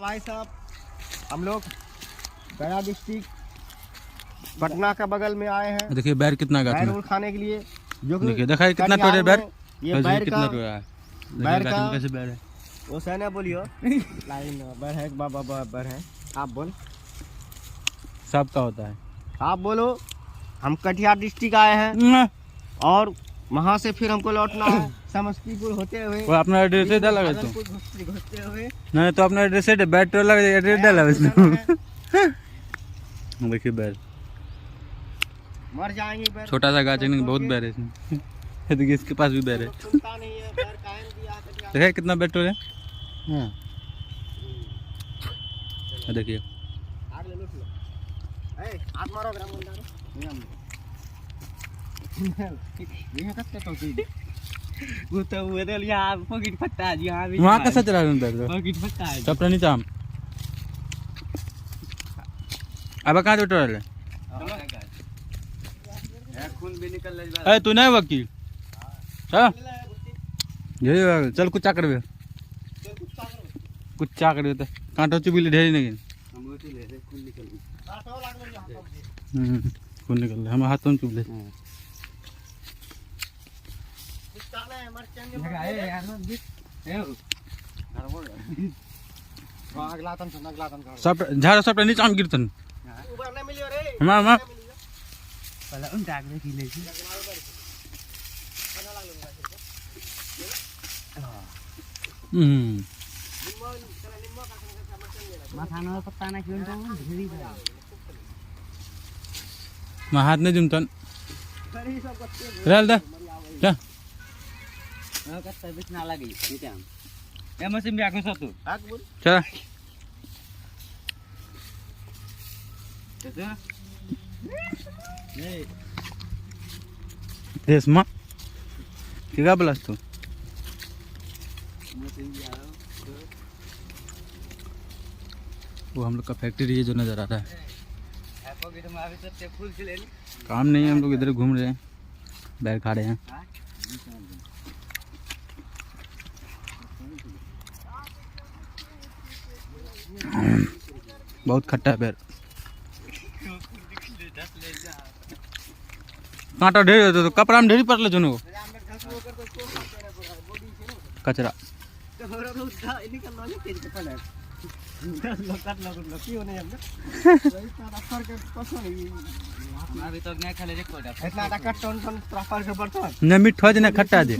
भाई साहब, हम लोग गया डिस्ट्रिक्ट पटना का बगल में आए हैं। देखिए बैर कितना गाछ में खाने के लिए, जो कि देखिए दिखाई कितना टोटे बैर, ये बैर कितना का टोटा है, बैर गाछ का में कैसे बैर है। वो सहना बोलियो लाइन बैर है, बाबा बैर है। आप बोल, सबका होता है। आप बोलो। हम कटिहार डिस्ट्रिक्ट आए हैं और वहाँ से फिर हमको लौटना है समस्तीपुर होते हुए। वो अपना एड्रेस दे डाला तो घुसते हुए नहीं तो अपना एड्रेस दे, बैट तो लगा एड्रेस डाला इसमें। देखिए बैर मर जाएंगे बैर। छोटा सा गाछ है नहीं, बहुत बैर है इसमें। देखिए इसके पास भी बैर है। सुनता नहीं है बैर कायम दिया कटिहार। देखिए कितना बैर टोल है। देखिए आग ले लो। ए हाथ मारो ग्राम बंदारो ये कत्ते तो की वो तो वो दे यहां पॉकेट फट्टा जी। हां भी वहां कैसे चला रहा बैर पॉकेट फट्टा है सब नहीं चाम। अब कहां टोटा है खून भी निकल ले। ए तू नहीं वकील चल ये चल कुछ कर बे, कुछ कर बे तो कांटो चुबी ले ढेरी नहीं। हम उठी ले खून निकल काटो लाग ले हाथ खून निकल हम हाथ में चुब ले। सब झाड़ सब नीचे आम गिरतन हमार मां पहले उन टाक ले की ले छी। माथा न पत्ता ना क्यों तो धीरे मैं हाथ नहीं जुमतन रहल दे जा कत्ता बिच ना लागी नित्याम ए मशीन भी आको सतु आक बोल चल कैसे नहीं देश मां क्या बोलस तू। मशीन भी आओ वो हम लोग का फैक्ट्री है जो नजर आ रहा है। पॉकेट में अभी तो फूल से ले ली। काम नहीं है, हम लोग इधर घूम रहे हैं, बैर खा रहे हैं। बहुत खट्टा है बैर, कांटा ढेर होता तो कपड़ा में ढेरी पड़ ले जोनो कचरा। न मीठ हो ना खट्टा दे।